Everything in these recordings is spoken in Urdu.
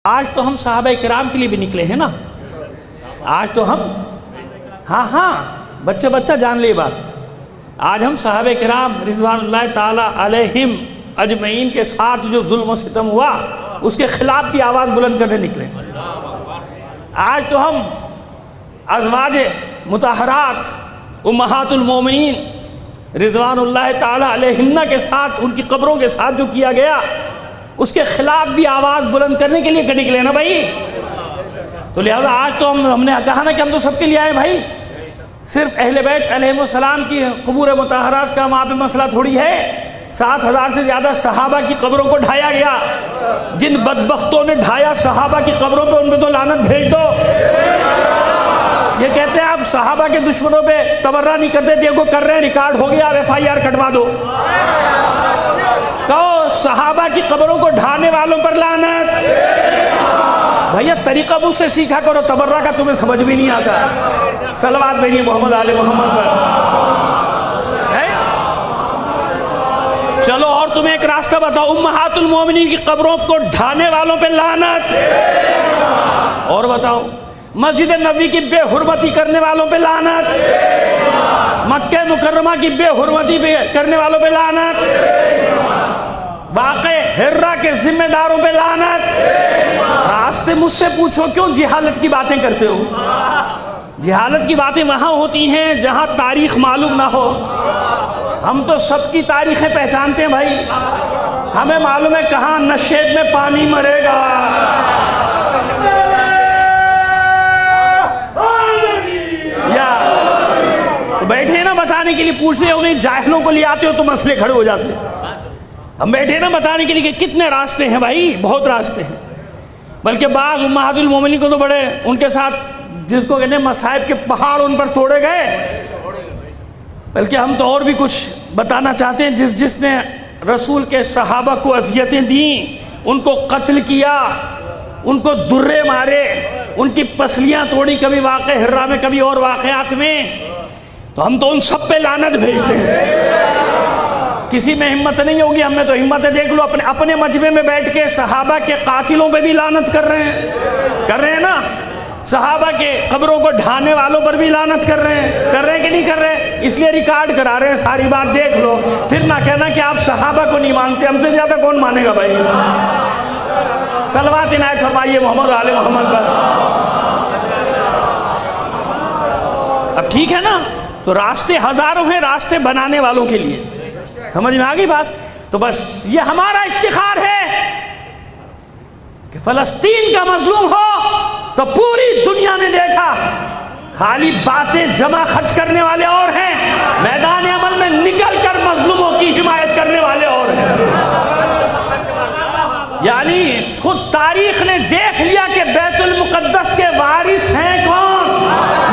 آج تو ہم صحابہ کرام کے لیے بھی نکلے ہیں نا، آج تو ہم ہاں بچہ جان لے بات، آج ہم صحابہ کرام رضوان اللہ تعالی علیہم اجمعین کے ساتھ جو ظلم و ستم ہوا اس کے خلاف بھی آواز بلند کرنے نکلے۔ آج تو ہم ازواج مطہرات امہات المومنین رضوان اللہ تعالی علیہن کے ساتھ، ان کی قبروں کے ساتھ جو کیا گیا اس کے خلاف بھی آواز بلند کرنے کے لیے نکلے نا بھائی۔ تو لہذا آج تو ہم نے کہا نا کہ ہم تو سب کے لیے آئے بھائی، صرف اہل بیت علیہم السلام کی قبور مطہرات کا وہاں پہ مسئلہ تھوڑی ہے۔ 7,000 سے زیادہ صحابہ کی قبروں کو ڈھایا گیا، جن بدبختوں نے ڈھایا صحابہ کی قبروں پہ ان پہ تو لعنت بھیج دو۔ یہ کہتے ہیں آپ صحابہ کے دشمنوں پہ تبرہ نہیں کرتے، دیکھو کر رہے ہیں، ریکارڈ ہو گیا، FIR کٹوا دو۔ کہو صحابہ کی قبروں کو ڈھانے والوں پر لعنت۔ بھیا طریقہ مجھ سے سیکھا کرو، تبرہ کا تمہیں سمجھ بھی نہیں آتا۔ صلوات بھیجیے محمد آل محمد پر۔ چلو اور تمہیں ایک راستہ بتاؤ، امہات المومنین کی قبروں کو ڈھانے والوں پہ لعنت۔ اور بتاؤ، مسجد نبوی کی بے حرمتی کرنے والوں پہ لعنت، مکہ مکرمہ کی بے حرمتی کرنے والوں پہ لعنت، واقع ہرہ کے ذمہ داروں پہ لعنت۔ راستے مجھ سے پوچھو کیوں جہالت کی باتیں کرتے ہو؟ جہالت کی باتیں وہاں ہوتی ہیں جہاں تاریخ معلوم نہ ہو۔ ہم تو سب کی تاریخیں پہچانتے ہیں بھائی، ہمیں معلوم ہے کہاں نشیب میں پانی مرے گا۔ یا بیٹھے نا بتانے کے لیے، پوچھتے ہو نہیں جاہلوں کو لے آتے ہو تو مسئلے کھڑے ہو جاتے ہیں۔ ہم بیٹھے نا بتانے کے لیے کہ کتنے راستے ہیں بھائی، بہت راستے ہیں۔ بلکہ بعض امہات المومنین کو تو بڑے ان کے ساتھ جس کو کہتے ہیں مصائب کے پہاڑ ان پر توڑے گئے۔ بلکہ ہم تو اور بھی کچھ بتانا چاہتے ہیں، جس نے رسول کے صحابہ کو اذیتیں دیں، ان کو قتل کیا، ان کو درے مارے، ان کی پسلیاں توڑی، کبھی واقع ہرہ میں کبھی اور واقعات میں، تو ہم تو ان سب پہ لعنت بھیجتے ہیں۔ کسی میں ہمت نہیں ہوگی، ہم نے تو ہمت ہے، دیکھ لو اپنے مجمع میں بیٹھ کے صحابہ کے قاتلوں پہ بھی لعنت کر رہے ہیں نا، صحابہ کے قبروں کو ڈھانے والوں پر بھی لعنت کر رہے ہیں کہ نہیں کر رہے؟ اس لیے ریکارڈ کرا رہے ہیں، ساری بات دیکھ لو، پھر نہ کہنا کہ آپ صحابہ کو نہیں مانتے، ہم سے زیادہ کون مانے گا بھائی؟ صلوات عنایت فرمائیے محمد آل محمد پر۔ اب ٹھیک ہے نا، تو راستے ہزاروں ہیں راستے بنانے والوں کے لیے، سمجھ میں آگئی بات؟ تو بس یہ ہمارا افتخار ہے کہ فلسطین کا مظلوم ہو تو پوری دنیا نے دیکھا، خالی باتیں جمع خرچ کرنے والے اور ہیں، میدان عمل میں نکل کر مظلوموں کی حمایت کرنے والے اور ہیں۔ یعنی خود تاریخ نے دیکھ لیا کہ بیت المقدس کے وارث ہیں کون،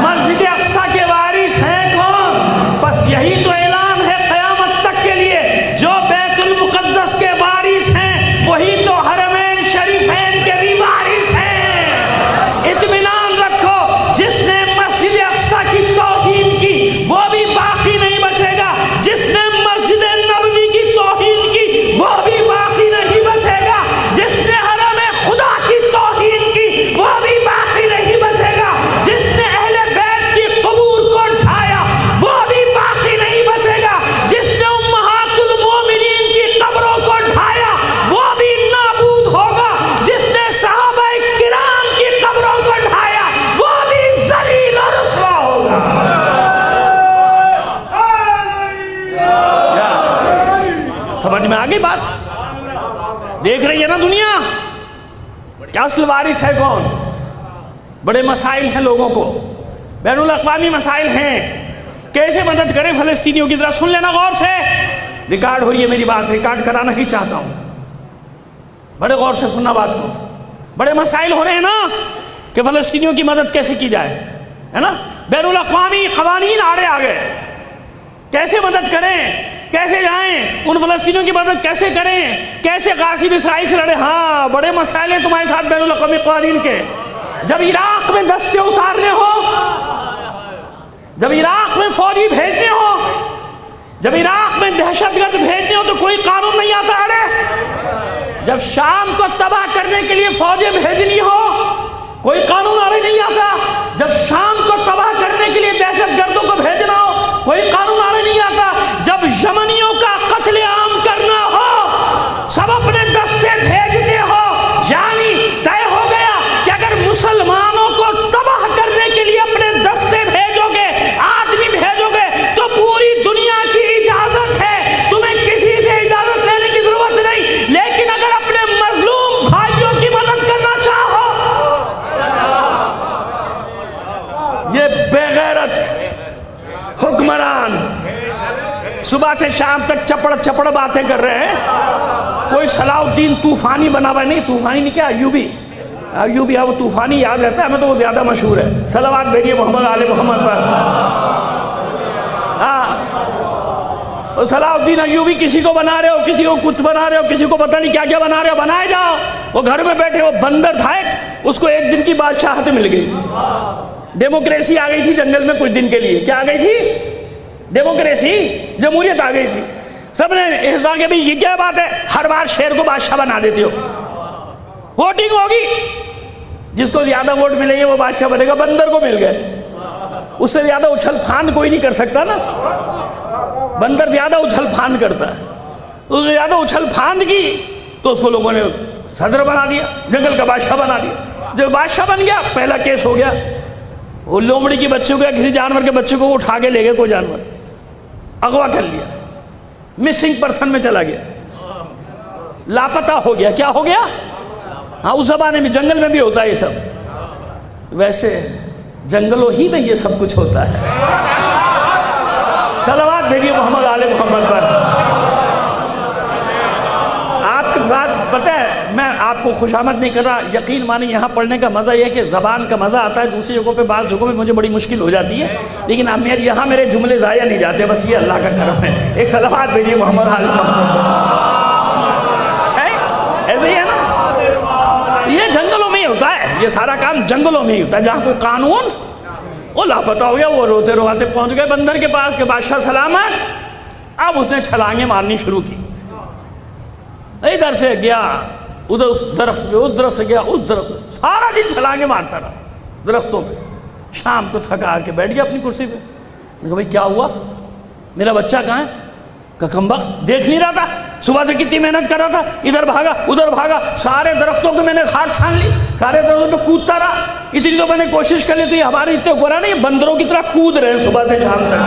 مسجد اقصی کے وارث ہیں کون، بس یہی تو اعلان ہے قیامت تک کے لیے، جو بیت المقدس کے وارث ہیں وہی تو حرمین شریفین کے بھی وارث ہیں۔ اطمینان رکھو، جس نے مسجد اقصی کی توہین کی وہ بھی باقی نہیں بچے گا، جس نے مسجد نبوی کی توہین کی وہ بھی باقی نہیں بچے گا، جس نے حرم خدا کی توہین کی وہ بھی باقی نہیں بچے گا، جس نے اہل بیت کی قبور کو ڈھایا وہ بھی باقی نہیں بچے گا، جس نے امہات المومنین کی قبروں کو ڈھایا وہ بھی نابود ہوگا، جس نے صحابہ کرام کی قبروں کو ڈھایا وہ بھی ذلیل اور رسوا ہوگا۔ سمجھ میں آگئی بات؟ دیکھ رہی ہے نا دنیا کیا اصل وارث ہے کون؟ بڑے مسائل ہیں لوگوں کو، بین الاقوامی مسائل ہیں، کیسے مدد کریں فلسطینیوں کی؟ ذرا سن لینا غور سے، ریکارڈ ہو رہی ہے میری بات، ریکارڈ کرانا ہی چاہتا ہوں، بڑے غور سے سننا بات کو۔ بڑے مسائل ہو رہے ہیں نا کہ فلسطینیوں کی مدد کیسے کی جائے، ہے نا؟ بین الاقوامی قوانین آڑے آ گئے، کیسے مدد کریں، کیسے جائیں، ان فلسطینیوں کی مدد کیسے کریں، کیسے غاصب اسرائیل سے لڑیں؟ ہاں بڑے مسائل ہیں تمہارے ساتھ بین الاقوامی قوانین کے۔ جب عراق میں دستے اتارنے ہو، جب عراق میں فوجی بھیجنے ہو، جب عراق میں دہشت گرد بھیجنے ہو تو کوئی قانون نہیں آتا۔ اڑے جب شام کو تباہ کرنے کے لیے فوجیں بھیجنی کوئی قانون آگے نہیں آتا. جب شام کو تباہ کرنے کے لیے دہشت گردوں کو بھیجنا ہو کوئی قانون آگے نہیں آتا. جب یمنیوں کا قتل عام کرنا ہو سب اپنے دستے بھیجتے ہو. یعنی طے ہو گیا کہ اگر مسلمانوں کو تباہ کرنے کے لیے اپنے دستے بھیجو گے, آدمی بھیجو گے, تو پوری دنیا کی اجازت ہے, تمہیں کسی سے اجازت لینے کی ضرورت نہیں. لیکن اگر اپنے مظلوم بھائیوں کی مدد کرنا چاہو, یہ بے غیرت حکمران صبح سے شام تک چپڑ چپڑ باتیں کر رہے ہیں. کوئی صلاح الدین طوفانی بنا ہوا نہیں, طوفانی نہیں کیا, ایوبی ہے وہ طوفانی یاد رہتا ہے ہمیں تو وہ زیادہ مشہور ہے. صلوات بھیجیے محمد آل محمد پر. ہاں صلاح الدین ایوبی کسی کو بنا رہے ہو, کسی کو کچھ بنا رہے ہو, کسی کو پتہ نہیں کیا کیا بنا رہے ہو, بنائے جاؤ. وہ گھر میں بیٹھے, وہ بندر تھا ایک, اس کو ایک دن کی بادشاہت مل گئی. ڈیموکریسی آ گئی تھی جنگل میں کچھ دن کے لیے. کیا آ گئی تھی؟ ڈیموکریسی, جمہوریت آ گئی تھی. سب نے احساس کہ یہ کیا بات ہے, ہر بار شیر کو بادشاہ بنا دیتے ہو. ووٹنگ ہوگی, جس کو زیادہ ووٹ ملے گی وہ بادشاہ بنے گا. بندر کو مل گئے, اس سے زیادہ اچھل پھاند کوئی نہیں کر سکتا نا. بندر زیادہ اچھل پھاند کرتا ہے, اس نے زیادہ اچھل پھاند کی تو اس کو لوگوں نے صدر بنا دیا, جنگل کا بادشاہ بنا دیا. جب بادشاہ بن گیا پہلا کیس ہو گیا, وہ لومڑی کے بچے کو یا کسی جانور کے بچے کو اٹھا کے لے گئے, کوئی جانور اغوا کر لیا, مسنگ پرسن میں چلا گیا, لاپتہ ہو گیا. کیا ہو گیا؟ ہاں اس زمانے میں جنگل میں بھی ہوتا ہے یہ سب. ویسے جنگلوں ہی میں یہ سب کچھ ہوتا ہے. صلوات بھیجیے محمد آل محمد پر. آپ کے ساتھ پتہ ہے میں آپ کو خوشامد نہیں کر رہا, یقین مانی یہاں پڑھنے کا مزہ یہ ہے کہ زبان کا مزہ آتا ہے. دوسری جگہوں پہ بعض جگہوں پہ مجھے بڑی مشکل ہو جاتی ہے, لیکن اب یہاں میرے جملے ضائع نہیں جاتے, بس یہ اللہ کا کرم ہے. ایک صلوات بھیجیے محمد آل محمد پر. ایسے ہی ہے نا, یہ جنگلوں میں ہی ہوتا ہے, یہ سارا کام جنگلوں میں ہی ہوتا ہے. جہاں کوئی قانون, وہ لاپتہ ہو گیا, وہ روتے رواتے پہنچ گئے بندر کے پاس کہ بادشاہ سلامت. اب اس نے چھلانگیں مارنی شروع کی, ادھر سے گیا ادھر, اس درخت پہ, اس درخت سے گیا اس درخت پہ, سارا دن چھلانگیں مارتا رہا درختوں پہ. شام کو تھکا کے بیٹھ گیا اپنی کرسی پہ. میں کہا بھائی کیا ہوا, میرا بچہ کہاں ہے؟ کہ کمبخت دیکھ نہیں رہا تھا, صبح سے کتنی محنت کر رہا تھا, ادھر بھاگا ادھر بھاگا, سارے درختوں کو میں نے خاک چھان لی, سارے درختوں پہ کودتا رہا. اتنی تو میں نے کوشش کر لی, تو یہ ہمارے اتنے گورا نہیں, یہ بندروں کی طرح کود رہے ہیں صبح سے شام تک.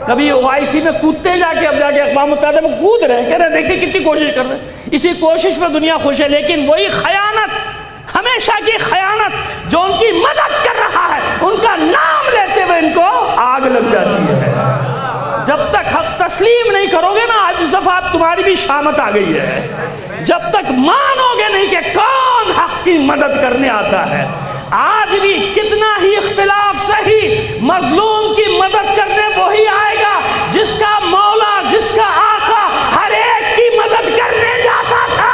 کبھی OIC میں کودتے جا کے, اب جا کے اقوام متحدہ میں کود رہے ہیں, کہہ رہے ہیں دیکھیں کتنی کوشش کر رہے ہیں. اسی کوشش میں دنیا خوش ہے, لیکن وہی خیانت, ہمیشہ کی خیانت جو ان کی مدد کر رہا ہے, ان کا نام لیتے ہوئے ان کو آگ لگ جاتی ہے. جب تک حق تسلیم نہیں کرو گے نا, آج اس دفعہ اب تمہاری بھی شامت آ گئی ہے, جب تک مانو گے نہیں کہ کون حق کی مدد کرنے آتا ہے. آج بھی کتنا ہی اختلاف صحیح, مظلوم کی مدد کرنے وہی آئے گا جس کا مولا, جس کا آقا ہر ایک کی مدد کرنے جاتا تھا.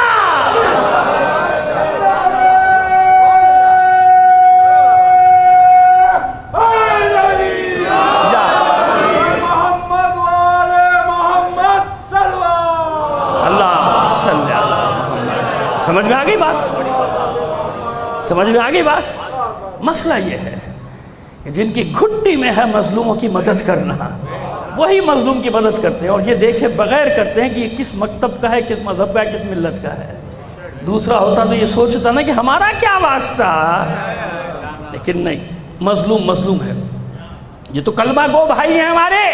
سمجھ میں آ گئی بات, سمجھ میں آ گئی بات. مسئلہ یہ ہے کہ جن کی گھٹی میں ہے مظلوموں کی مدد کرنا, وہی مظلوم کی مدد کرتے ہیں, اور یہ دیکھے بغیر کرتے ہیں کہ یہ کس مکتب کا ہے, کس مذہب کا ہے, کس ملت کا ہے. دوسرا ہوتا تو یہ سوچتا نا کہ ہمارا کیا واسطہ, لیکن نہیں, مظلوم مظلوم ہے. یہ تو کلمہ گو بھائی ہیں ہمارے,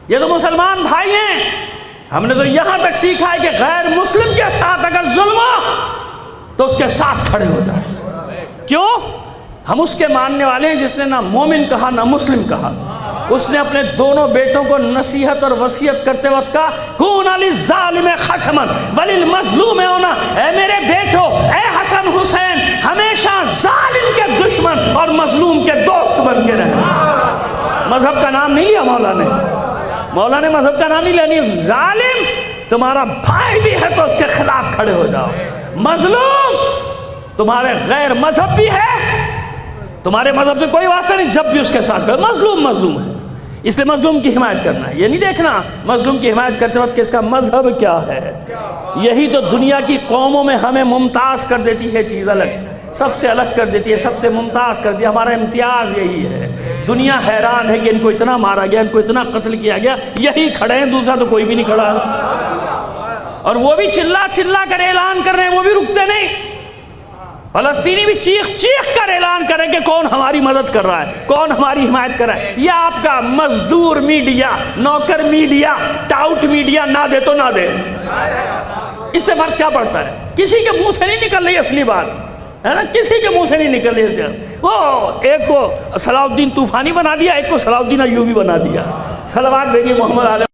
یہ تو مسلمان بھائی ہیں. ہم نے تو یہاں تک سیکھا ہے کہ غیر مسلم کے ساتھ اگر ظلم ہو تو اس کے ساتھ کھڑے ہو جائیں. کیوں؟ ہم اس کے ماننے والے ہیں جس نے نہ مومن کہا نہ مسلم کہا. اس نے اپنے دونوں بیٹوں کو نصیحت اور وصیت کرتے وقت کہا کون للظالم خصما وللمظلوم ہونا, اے میرے بیٹو, اے حسن حسین, ہمیشہ ظالم کے دشمن اور مظلوم کے دوست بن کے رہنا. مذہب کا نام نہیں لیا مولا نے, مولا نے مذہب کا نام نہیں لیا. ظالم تمہارا بھائی بھی ہے تو اس کے خلاف کھڑے ہو جاؤ, مظلوم تمہارے غیر مذہب بھی ہے, تمہارے مذہب سے کوئی واسطہ نہیں, جب بھی اس کے ساتھ کرو. مظلوم مظلوم ہے, اس لیے مظلوم کی حمایت کرنا ہے. یہ نہیں دیکھنا مظلوم کی حمایت کرتے وقت کہ اس کا مذہب کیا ہے. یہی تو دنیا کی قوموں میں ہمیں ممتاز کر دیتی ہے چیز الگ. سب سے الگ کر دیتی ہے، سب سے ممتاز کر دیا. ہمارا امتیاز یہی ہے. دنیا حیران ہے کہ ان کو اتنا مارا گیا، ان کو اتنا قتل کیا گیا، یہی کھڑے ہیں، دوسرا تو کوئی بھی نہیں کھڑا. اور وہ بھی چلا چلا کر اعلان کر رہے ہیں، وہ بھی رکتے نہیں. فلسطینی بھی چیخ چیخ کر اعلان کریں کہ کون ہماری مدد کر رہا ہے، کون ہماری حمایت کر رہا ہے. یہ آپ کا مزدور میڈیا، نوکر میڈیا، ٹاؤٹ میڈیا نہ دے تو نہ دے، اس سے فرق کیا پڑتا ہے؟ کسی کے منہ سے نہیں نکل رہی اصلی بات ہے نا، کسی کے منہ سے نہیں نکل رہی. وہ ایک کو صلاح الدین طوفانی بنا دیا، ایک کو صلاح الدین ایوبی بنا دیا. صلوات بھیجیے محمد علیہ